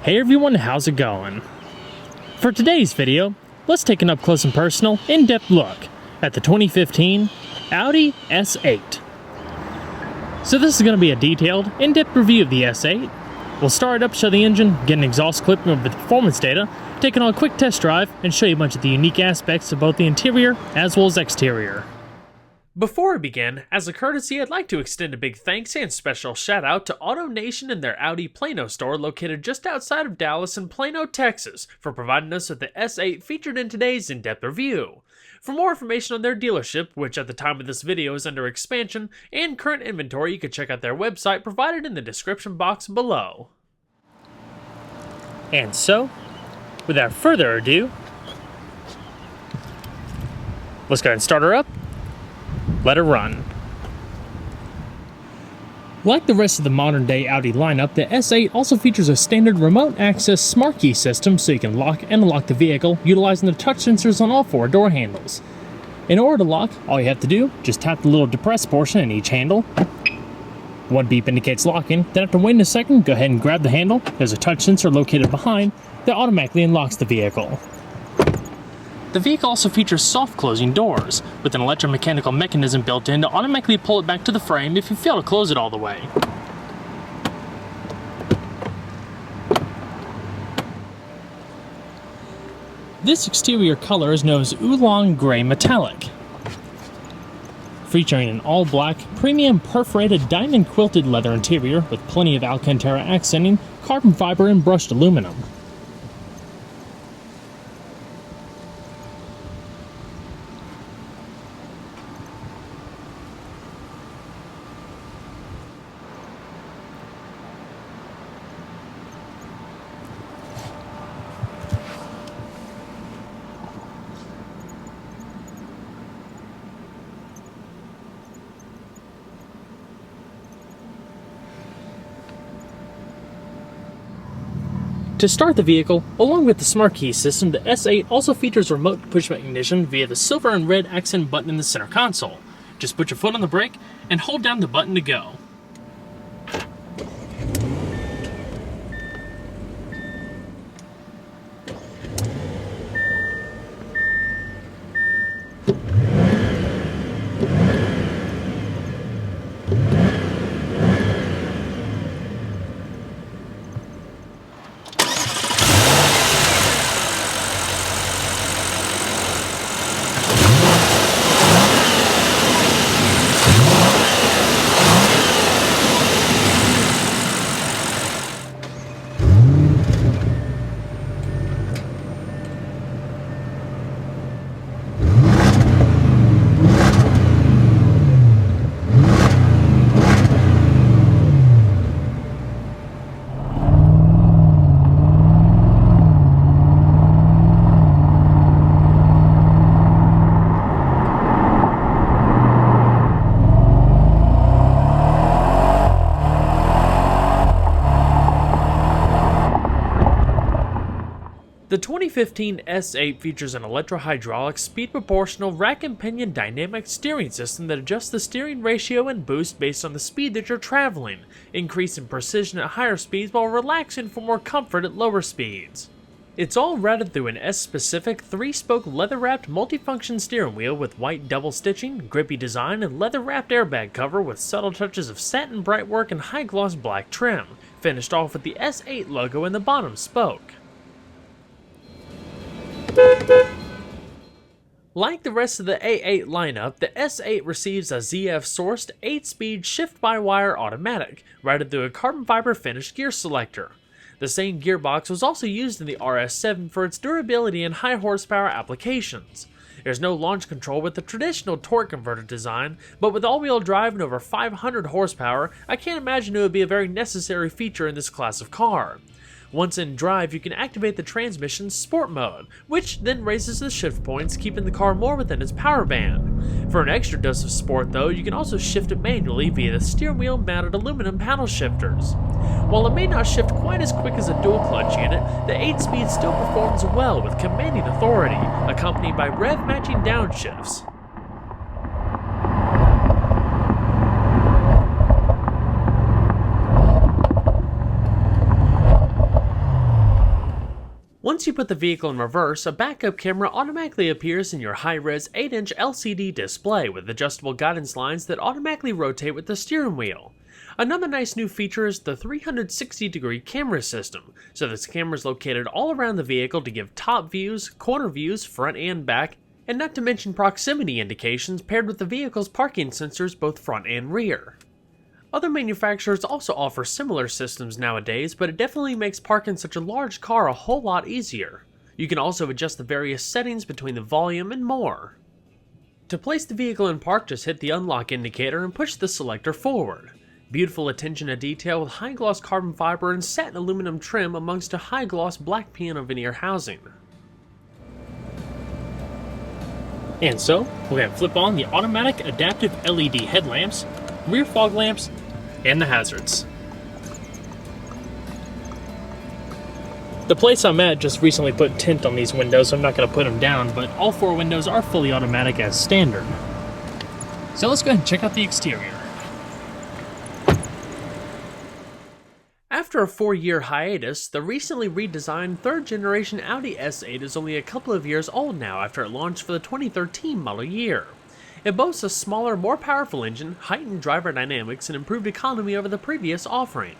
Hey everyone, how's it going? For today's video, let's take an up close and personal, in-depth look at the 2015 Audi S8. So this is going to be a detailed, in-depth review of the S8. We'll start it up, show the engine, get an exhaust clip of the performance data, take it on a quick test drive, and show you a bunch of the unique aspects of both the interior as well as exterior. Before we begin, as a courtesy, I'd like to extend a big thanks and special shout out to AutoNation and their Audi Plano store located just outside of Dallas in Plano, Texas, for providing us with the S8 featured in today's in-depth review. For more information on their dealership, which at the time of this video is under expansion, and current inventory, you can check out their website provided in the description box below. And so, without further ado, let's go ahead and start her up. Let her run. Like the rest of the modern day Audi lineup, the S8 also features a standard remote access smart key system so you can lock and unlock the vehicle utilizing the touch sensors on all four door handles. In order to lock, all you have to do, just tap the little depressed portion in each handle. One beep indicates locking, then after waiting a second, go ahead and grab the handle. There's a touch sensor located behind that automatically unlocks the vehicle. The vehicle also features soft closing doors, with an electromechanical mechanism built in to automatically pull it back to the frame if you fail to close it all the way. This exterior color is known as Oolong Gray Metallic, featuring an all-black, premium perforated diamond quilted leather interior with plenty of Alcantara accenting, carbon fiber, and brushed aluminum. To start the vehicle, along with the smart key system, the S8 also features remote push-button ignition via the silver and red accent button in the center console. Just put your foot on the brake and hold down the button to go. The 2015 S8 features an electro-hydraulic, speed-proportional, rack and pinion dynamic steering system that adjusts the steering ratio and boost based on the speed that you're traveling, increasing precision at higher speeds while relaxing for more comfort at lower speeds. It's all routed through an S-specific 3-spoke leather-wrapped multifunction steering wheel with white double stitching, grippy design, and leather-wrapped airbag cover with subtle touches of satin brightwork and high-gloss black trim, finished off with the S8 logo in the bottom spoke. Like the rest of the A8 lineup, the S8 receives a ZF-sourced 8-speed shift-by-wire automatic, routed through a carbon fiber finished gear selector. The same gearbox was also used in the RS7 for its durability and high horsepower applications. There's no launch control with the traditional torque converter design, but with all-wheel drive and over 500 horsepower, I can't imagine it would be a very necessary feature in this class of car. Once in drive, you can activate the transmission's sport mode, which then raises the shift points, keeping the car more within its power band. For an extra dose of sport though, you can also shift it manually via the steering wheel mounted aluminum paddle shifters. While it may not shift quite as quick as a dual clutch unit, the 8-speed still performs well with commanding authority, accompanied by rev matching downshifts. Once you put the vehicle in reverse, a backup camera automatically appears in your high-res 8-inch LCD display with adjustable guidance lines that automatically rotate with the steering wheel. Another nice new feature is the 360-degree camera system, so this camera is located all around the vehicle to give top views, corner views, front and back, and not to mention proximity indications paired with the vehicle's parking sensors both front and rear. Other manufacturers also offer similar systems nowadays, but it definitely makes parking such a large car a whole lot easier. You can also adjust the various settings between the volume and more. To place the vehicle in park, just hit the unlock indicator and push the selector forward. Beautiful attention to detail with high-gloss carbon fiber and satin aluminum trim amongst a high-gloss black piano veneer housing. And so, we're going to flip on the automatic adaptive LED headlamps, rear fog lamps, and the hazards. The place I'm at just recently put tint on these windows, so I'm not going to put them down, but all 4 windows are fully automatic as standard. So let's go ahead and check out the exterior. After a 4-year hiatus, the recently redesigned 3rd generation Audi S8 is only a couple of years old now after it launched for the 2013 model year. It boasts a smaller, more powerful engine, heightened driver dynamics, and improved economy over the previous offering.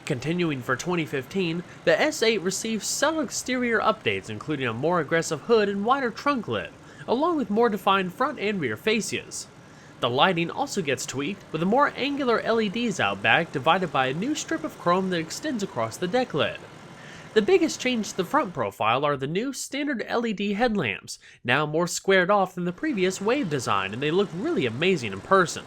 Continuing for 2015, the S8 received several exterior updates including a more aggressive hood and wider trunk lid, along with more defined front and rear fascias. The lighting also gets tweaked, with a more angular LEDs out back divided by a new strip of chrome that extends across the deck lid. The biggest change to the front profile are the new standard LED headlamps, now more squared off than the previous wave design, and they look really amazing in person.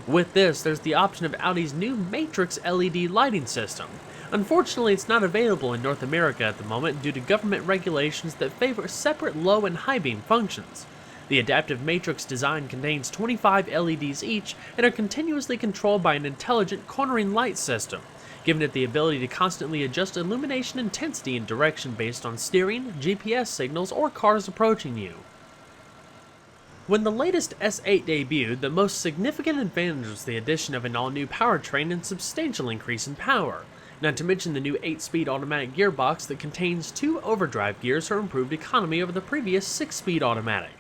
With this, there's the option of Audi's new Matrix LED lighting system. Unfortunately, it's not available in North America at the moment due to government regulations that favor separate low and high beam functions. The adaptive matrix design contains 25 LEDs each and are continuously controlled by an intelligent cornering light system, giving it the ability to constantly adjust illumination intensity and direction based on steering, GPS signals, or cars approaching you. When the latest S8 debuted, the most significant advantage was the addition of an all-new powertrain and substantial increase in power, not to mention the new 8-speed automatic gearbox that contains 2 overdrive gears for improved economy over the previous 6-speed automatic.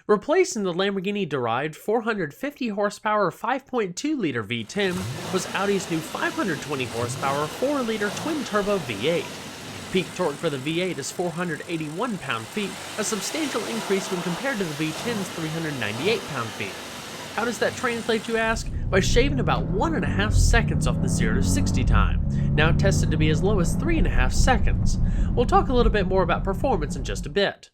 Replacing the Lamborghini-derived 450 horsepower 5.2-liter V10 was Audi's new 520 horsepower 4-liter twin-turbo V8. Peak torque for the V8 is 481 pound-feet, a substantial increase when compared to the V10's 398 pound-feet. How does that translate, you ask? By shaving about 1.5 seconds off the 0 to 60 time, now tested to be as low as 3.5 seconds. We'll talk a little bit more about performance in just a bit.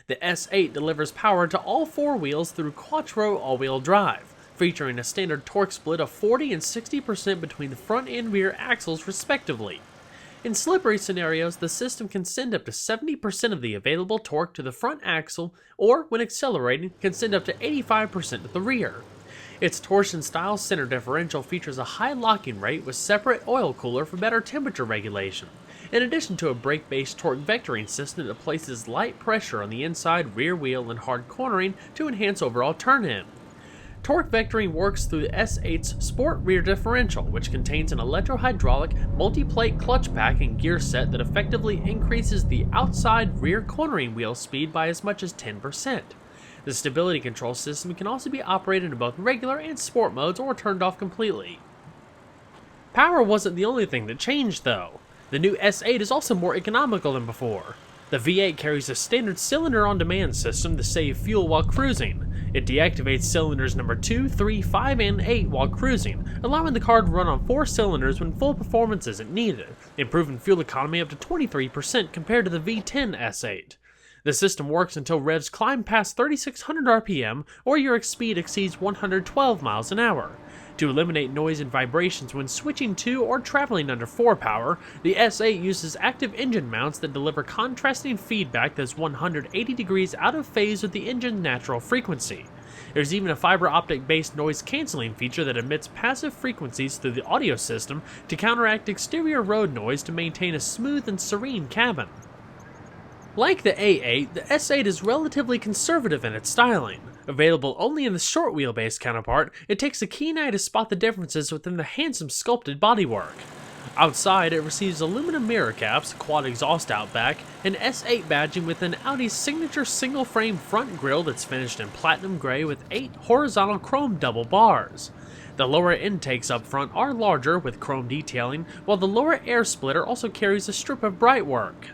The S8 delivers power to all 4 wheels through Quattro all-wheel drive, featuring a standard torque split of 40 and 60% between the front and rear axles respectively. In slippery scenarios, the system can send up to 70% of the available torque to the front axle, or when accelerating, can send up to 85% to the rear. Its torsion-style center differential features a high locking rate with separate oil cooler for better temperature regulation, in addition to a brake-based torque vectoring system that places light pressure on the inside rear wheel and hard cornering to enhance overall turn-in. Torque vectoring works through the S8's Sport Rear Differential, which contains an electro-hydraulic multi-plate clutch pack and gear set that effectively increases the outside rear cornering wheel speed by as much as 10%. The stability control system can also be operated in both regular and sport modes or turned off completely. Power wasn't the only thing that changed though. The new S8 is also more economical than before. The V8 carries a standard cylinder-on-demand system to save fuel while cruising. It deactivates cylinders number 2, 3, 5, and 8 while cruising, allowing the car to run on 4 cylinders when full performance isn't needed, improving fuel economy up to 23% compared to the V10 S8. The system works until revs climb past 3,600 RPM or your speed exceeds 112 miles an hour. To eliminate noise and vibrations when switching to or traveling under 4 power, the S8 uses active engine mounts that deliver contrasting feedback that's 180 degrees out of phase with the engine's natural frequency. There's even a fiber optic based noise cancelling feature that emits passive frequencies through the audio system to counteract exterior road noise to maintain a smooth and serene cabin. Like the A8, the S8 is relatively conservative in its styling. Available only in the short wheelbase counterpart, it takes a keen eye to spot the differences within the handsome sculpted bodywork. Outside, it receives aluminum mirror caps, quad exhaust out back, and S8 badging with an Audi's signature single-frame front grille that's finished in platinum gray with 8 horizontal chrome double bars. The lower intakes up front are larger with chrome detailing, while the lower air splitter also carries a strip of brightwork.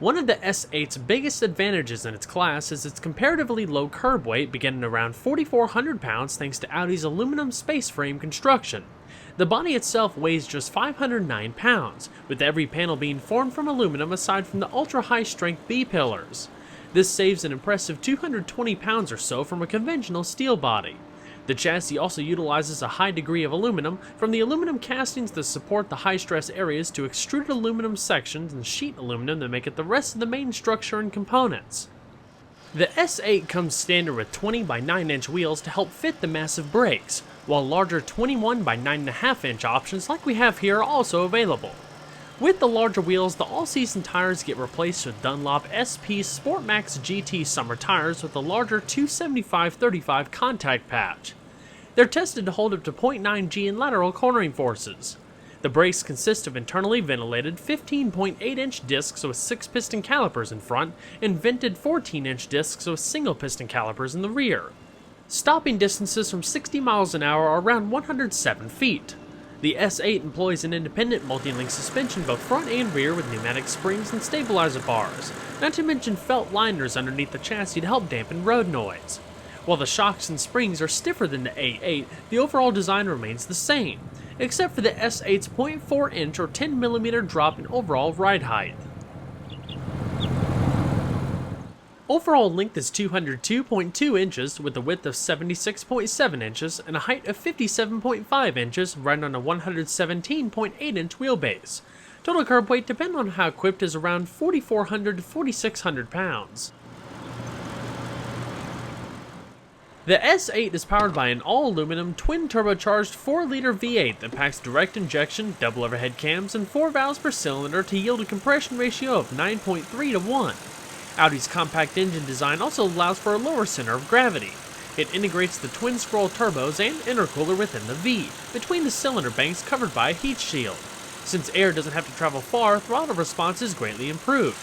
One of the S8's biggest advantages in its class is its comparatively low curb weight, beginning around 4,400 pounds thanks to Audi's aluminum space frame construction. The body itself weighs just 509 pounds, with every panel being formed from aluminum aside from the ultra-high-strength B-pillars. This saves an impressive 220 pounds or so from a conventional steel body. The chassis also utilizes a high degree of aluminum, from the aluminum castings that support the high-stress areas to extruded aluminum sections and sheet aluminum that make up the rest of the main structure and components. The S8 comes standard with 20 by 9 inch wheels to help fit the massive brakes, while larger 21 by 9.5 inch options like we have here are also available. With the larger wheels, the all-season tires get replaced with Dunlop SP Sport Max GT summer tires with a larger 275/35 contact patch. They're tested to hold up to 0.9 G in lateral cornering forces. The brakes consist of internally ventilated 15.8-inch discs with 6-piston calipers in front and vented 14-inch discs with single-piston calipers in the rear. Stopping distances from 60 miles an hour are around 107 feet. The S8 employs an independent multi-link suspension both front and rear with pneumatic springs and stabilizer bars, not to mention felt liners underneath the chassis to help dampen road noise. While the shocks and springs are stiffer than the A8, the overall design remains the same, except for the S8's 0.4-inch or 10mm drop in overall ride height. Overall length is 202.2 inches with a width of 76.7 inches and a height of 57.5 inches right on a 117.8-inch wheelbase. Total curb weight, depending on how equipped, is around 4,400 to 4,600 pounds. The S8 is powered by an all-aluminum, twin-turbocharged 4-liter V8 that packs direct injection, double overhead cams, and 4 valves per cylinder to yield a compression ratio of 9.3 to 1. Audi's compact engine design also allows for a lower center of gravity. It integrates the twin-scroll turbos and intercooler within the V, between the cylinder banks covered by a heat shield. Since air doesn't have to travel far, throttle response is greatly improved.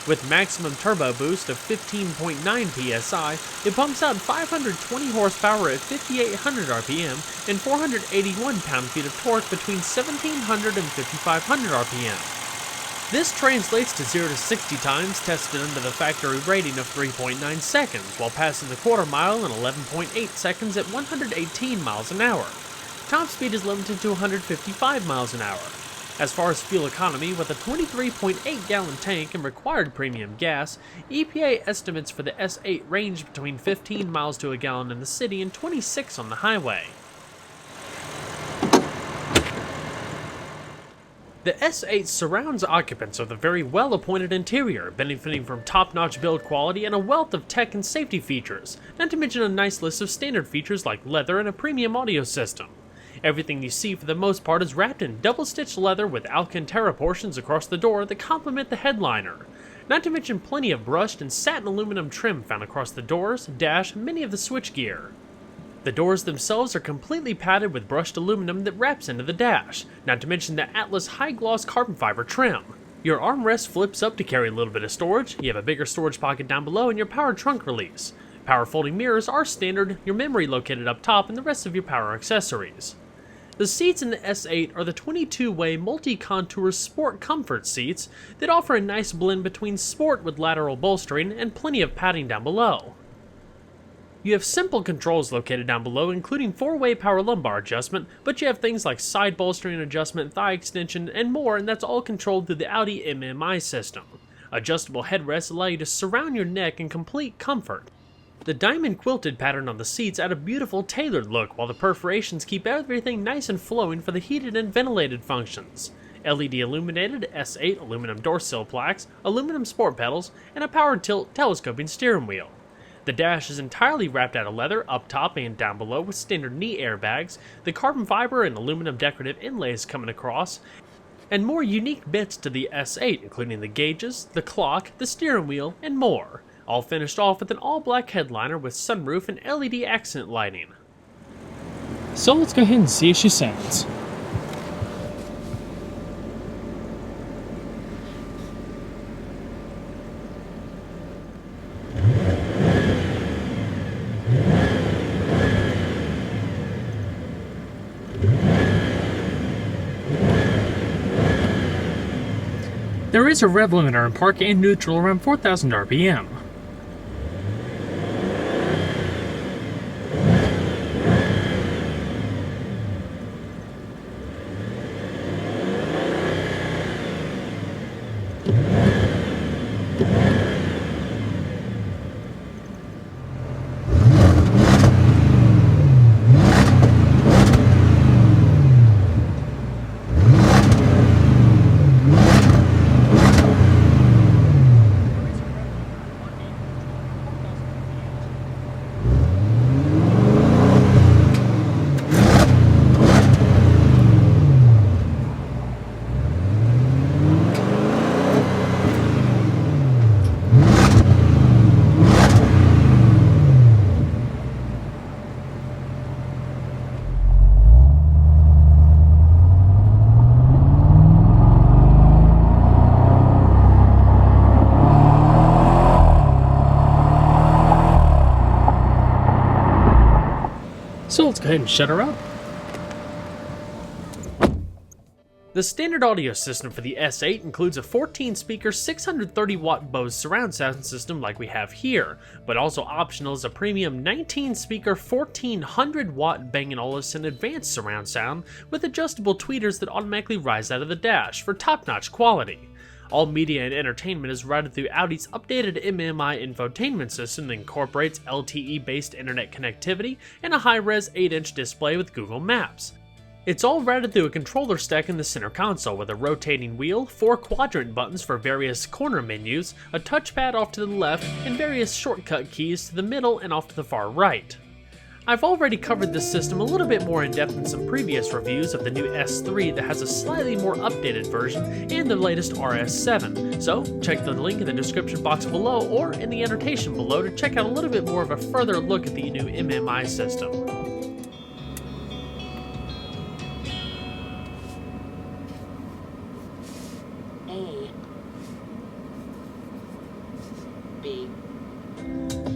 With maximum turbo boost of 15.9 psi, it pumps out 520 horsepower at 5,800 RPM and 481 pound-feet of torque between 1,700 and 5,500 RPM. This translates to 0 to 60 times tested under the factory rating of 3.9 seconds, while passing the quarter mile in 11.8 seconds at 118 miles an hour. Top speed is limited to 155 miles an hour. As far as fuel economy, with a 23.8-gallon tank and required premium gas, EPA estimates for the S8 range between 15 miles to a gallon in the city and 26 on the highway. The S8 surrounds occupants with a very well-appointed interior, benefiting from top-notch build quality and a wealth of tech and safety features, not to mention a nice list of standard features like leather and a premium audio system. Everything you see for the most part is wrapped in double-stitched leather with Alcantara portions across the door that complement the headliner, not to mention plenty of brushed and satin aluminum trim found across the doors, dash, and many of the switchgear. The doors themselves are completely padded with brushed aluminum that wraps into the dash, not to mention the Atlas high-gloss carbon fiber trim. Your armrest flips up to carry a little bit of storage, you have a bigger storage pocket down below, and your power trunk release. Power folding mirrors are standard, your memory located up top, and the rest of your power accessories. The seats in the S8 are the 22-way multi-contour sport comfort seats that offer a nice blend between sport with lateral bolstering and plenty of padding down below. You have simple controls located down below, including 4-way power lumbar adjustment, but you have things like side bolstering adjustment, thigh extension, and more, and that's all controlled through the Audi MMI system. Adjustable headrests allow you to surround your neck in complete comfort. The diamond quilted pattern on the seats add a beautiful tailored look, while the perforations keep everything nice and flowing for the heated and ventilated functions. LED illuminated S8 aluminum door sill plaques, aluminum sport pedals, and a power tilt telescoping steering wheel. The dash is entirely wrapped out of leather up top and down below with standard knee airbags, the carbon fiber and aluminum decorative inlays coming across, and more unique bits to the S8, including the gauges, the clock, the steering wheel, and more, all finished off with an all-black headliner with sunroof and LED accent lighting. So let's go ahead and see if she sounds. There is a rev limiter in park and neutral around 4,000 RPM. So let's go ahead and shut her up. The standard audio system for the S8 includes a 14-speaker 630-watt Bose surround sound system like we have here, but also optional is a premium 19-speaker 1400-watt Bang & Olufsen advanced surround sound with adjustable tweeters that automatically rise out of the dash for top-notch quality. All media and entertainment is routed through Audi's updated MMI infotainment system that incorporates LTE-based internet connectivity and a high-res 8-inch display with Google Maps. It's all routed through a controller stack in the center console with a rotating wheel, 4 quadrant buttons for various corner menus, a touchpad off to the left, and various shortcut keys to the middle and off to the far right. I've already covered this system a little bit more in depth in some previous reviews of the new S3 that has a slightly more updated version and the latest RS7, so check the link in the description box below or in the annotation below to check out a little bit more of a further look at the new MMI system.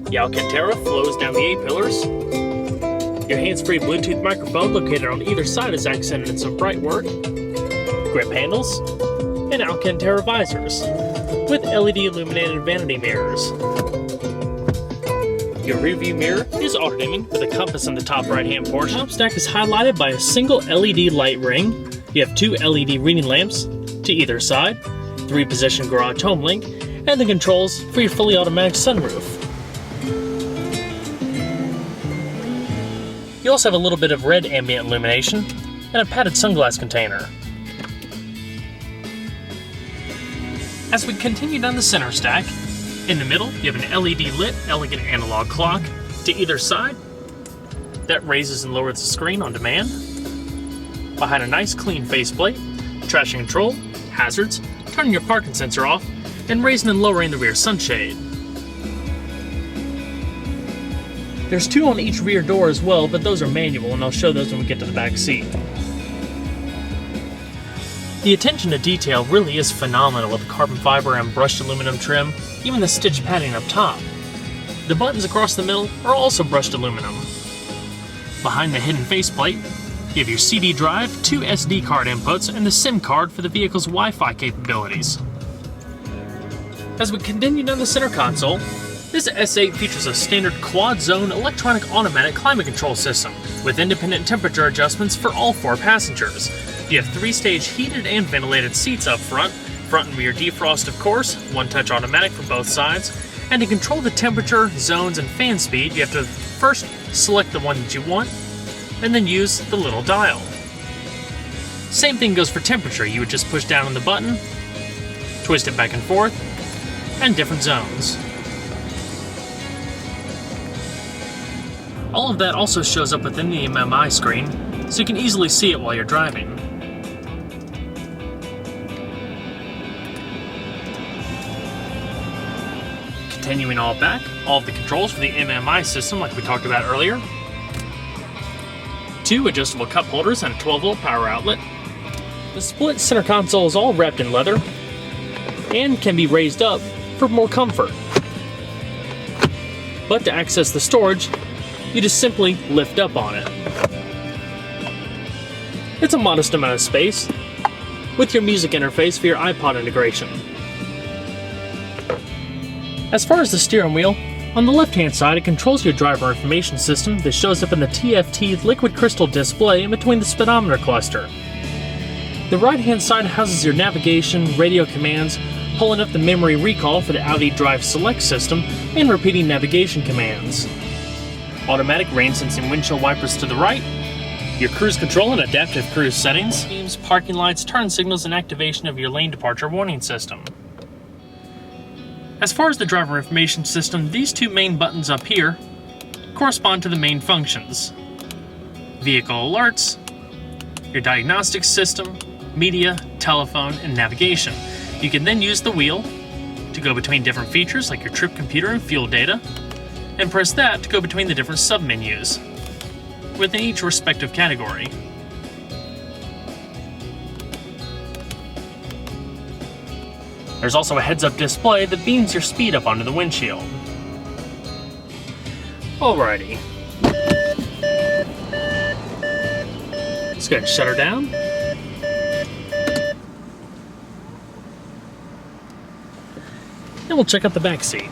The Alcantara flows down the A-pillars. Your hands-free Bluetooth microphone located on either side is accented in some bright work. Grip handles, and Alcantara visors, with LED illuminated vanity mirrors. Your rearview mirror is auto-dimming with a compass in the top right-hand portion. The top stack is highlighted by a single LED light ring. You have 2 LED reading lamps to either side, 3-position garage home link, and the controls for your fully automatic sunroof. You also have a little bit of red ambient illumination and a padded sunglass container. As we continue down the center stack, in the middle you have an LED lit elegant analog clock to either side that raises and lowers the screen on demand. Behind a nice clean faceplate, traction control, hazards, turning your parking sensor off, and raising and lowering the rear sunshade. There's 2 on each rear door as well, but those are manual, and I'll show those when we get to the back seat. The attention to detail really is phenomenal with the carbon fiber and brushed aluminum trim, even the stitched padding up top. The buttons across the middle are also brushed aluminum. Behind the hidden faceplate, you have your CD drive, 2 SD card inputs, and the SIM card for the vehicle's Wi-Fi capabilities. As we continue down the center console, this S8 features a standard quad-zone electronic automatic climate control system with independent temperature adjustments for all 4 passengers. You have 3-stage heated and ventilated seats up front and rear defrost of course, 1-touch automatic for both sides, and to control the temperature, zones, and fan speed you have to first select the one that you want, and then use the little dial. Same thing goes for temperature, you would just push down on the button, twist it back and forth, and different zones. All of that also shows up within the MMI screen, so you can easily see it while you're driving. Continuing all back, all of the controls for the MMI system like we talked about earlier. 2 adjustable cup holders and a 12-volt power outlet. The split center console is all wrapped in leather and can be raised up for more comfort. But to access the storage, you just simply lift up on it. It's a modest amount of space, with your music interface for your iPod integration. As far as the steering wheel, on the left-hand side it controls your driver information system that shows up in the TFT liquid crystal display in between the speedometer cluster. The right-hand side houses your navigation, radio commands, pulling up the memory recall for the Audi Drive Select system, and repeating navigation commands. Automatic rain sensing windshield wipers to the right, your cruise control and adaptive cruise settings, themes, parking lights, turn signals, and activation of your lane departure warning system. As far as the driver information system, these two main buttons up here correspond to the main functions: vehicle alerts, your diagnostics system, media, telephone, and navigation. You can then use the wheel to go between different features like your trip computer and fuel data, and press that to go between the different submenus within each respective category. There's also a heads-up display that beams your speed up onto the windshield. Alrighty. Let's go ahead and shut her down. And we'll check out the back seat.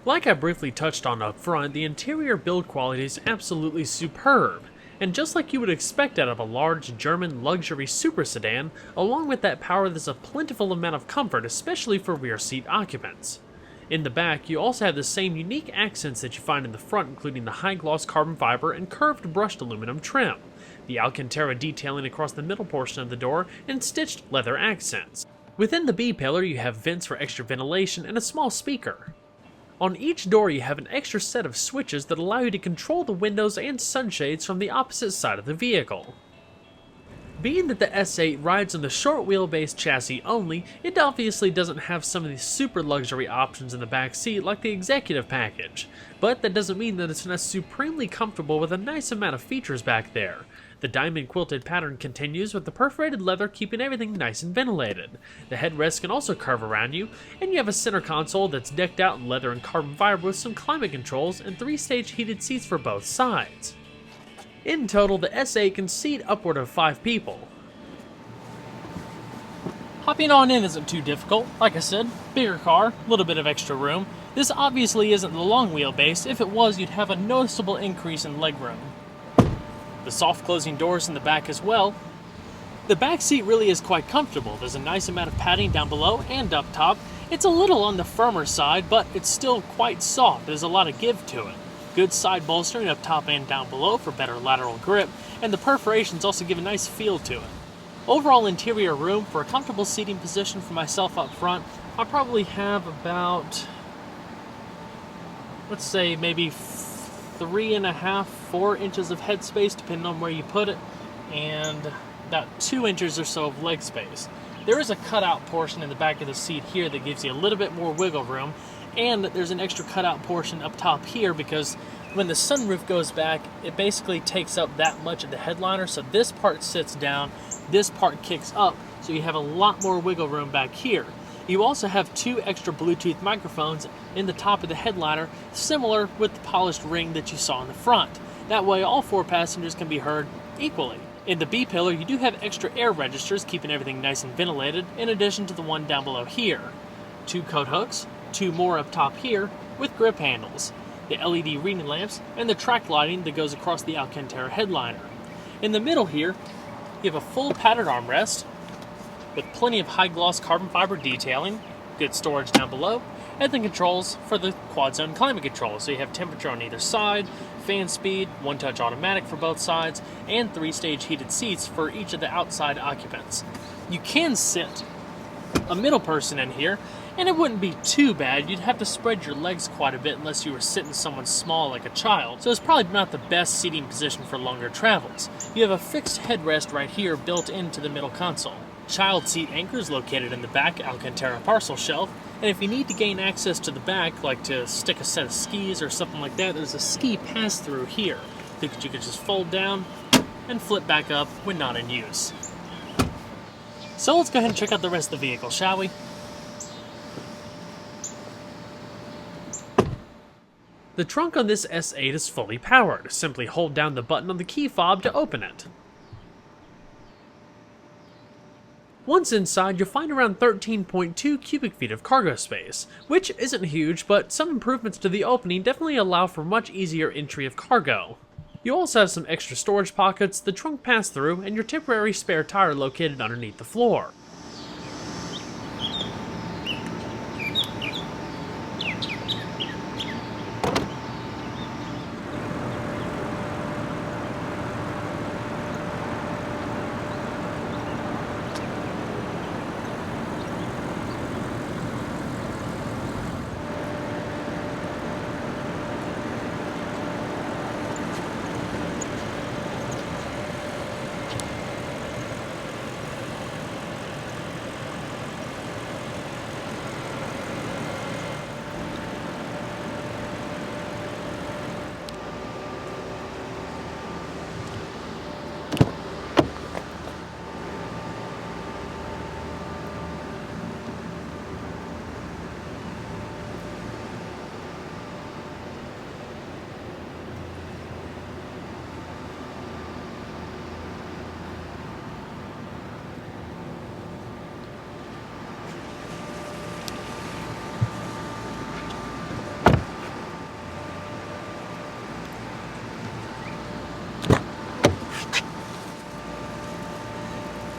Like I briefly touched on up front, the interior build quality is absolutely superb. And just like you would expect out of a large German luxury super sedan, along with that power there's a plentiful amount of comfort, especially for rear seat occupants. In the back, you also have the same unique accents that you find in the front, including the high-gloss carbon fiber and curved brushed aluminum trim, the Alcantara detailing across the middle portion of the door, and stitched leather accents. Within the B-pillar, you have vents for extra ventilation and a small speaker. On each door you have an extra set of switches that allow you to control the windows and sunshades from the opposite side of the vehicle. Being that the S8 rides on the short wheelbase chassis only, it obviously doesn't have some of the super luxury options in the back seat like the executive package, but that doesn't mean that it's not supremely comfortable with a nice amount of features back there. The diamond quilted pattern continues with the perforated leather keeping everything nice and ventilated. The headrest can also curve around you, and you have a center console that's decked out in leather and carbon fiber with some climate controls and 3-stage heated seats for both sides. In total, the S8 can seat upward of 5 people. Hopping on in isn't too difficult. Like I said, bigger car, a little bit of extra room. This obviously isn't the long wheelbase. If it was, you'd have a noticeable increase in legroom. The soft closing doors in the back as well. The back seat really is quite comfortable. There's a nice amount of padding down below and up top. It's a little on the firmer side, but it's still quite soft. There's a lot of give to it. Good side bolstering up top and down below for better lateral grip, and the perforations also give a nice feel to it. Overall interior room, for a comfortable seating position for myself up front, I'll probably have about, let's say maybe 3.5, 4 inches of headspace depending on where you put it, and about 2 inches or so of leg space. There is a cutout portion in the back of the seat here that gives you a little bit more wiggle room, and there's an extra cutout portion up top here because when the sunroof goes back, it basically takes up that much of the headliner, so this part sits down, this part kicks up, so you have a lot more wiggle room back here. You also have 2 extra Bluetooth microphones in the top of the headliner, similar with the polished ring that you saw in the front. That way all 4 passengers can be heard equally. In the B-pillar, you do have extra air registers keeping everything nice and ventilated, in addition to the one down below here. 2 coat hooks, 2 more up top here, with grip handles, the LED reading lamps, and the track lighting that goes across the Alcantara headliner. In the middle here, you have a full padded armrest, with plenty of high-gloss carbon fiber detailing, good storage down below, and the controls for the quad-zone climate control. So you have temperature on either side, fan speed, one-touch automatic for both sides, and 3-stage heated seats for each of the outside occupants. You can sit a middle person in here, and it wouldn't be too bad. You'd have to spread your legs quite a bit unless you were sitting someone small like a child, so it's probably not the best seating position for longer travels. You have a fixed headrest right here built into the middle console. Child seat anchors located in the back Alcantara parcel shelf, and if you need to gain access to the back, like to stick a set of skis or something like that, there's a ski pass-through here that you could just fold down and flip back up when not in use. So let's go ahead and check out the rest of the vehicle, shall we? The trunk on this S8 is fully powered. Simply hold down the button on the key fob to open it. Once inside, you'll find around 13.2 cubic feet of cargo space, which isn't huge, but some improvements to the opening definitely allow for much easier entry of cargo. You also have some extra storage pockets, the trunk pass-through, and your temporary spare tire located underneath the floor.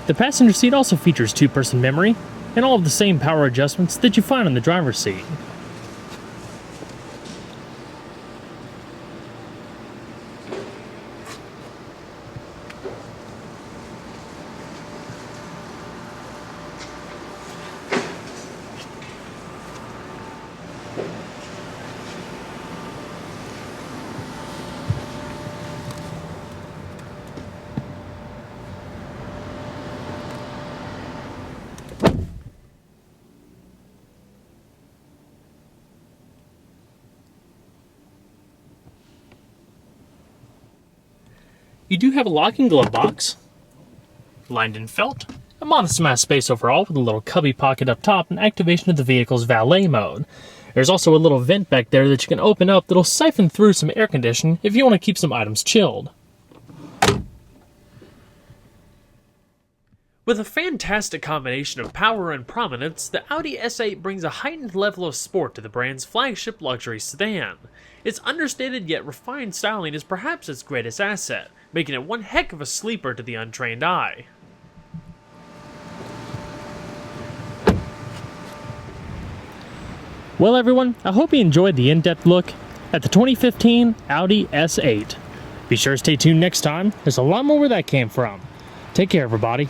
The passenger seat also features two-person memory, and all of the same power adjustments that you find on the driver's seat. You do have a locking glove box, lined in felt, a modest amount of space overall with a little cubby pocket up top and activation of the vehicle's valet mode. There's also a little vent back there that you can open up that'll siphon through some air conditioning if you want to keep some items chilled. With a fantastic combination of power and prominence, the Audi S8 brings a heightened level of sport to the brand's flagship luxury sedan. Its understated yet refined styling is perhaps its greatest asset, making it one heck of a sleeper to the untrained eye. Well everyone, I hope you enjoyed the in-depth look at the 2015 Audi S8. Be sure to stay tuned next time, there's a lot more where that came from. Take care everybody.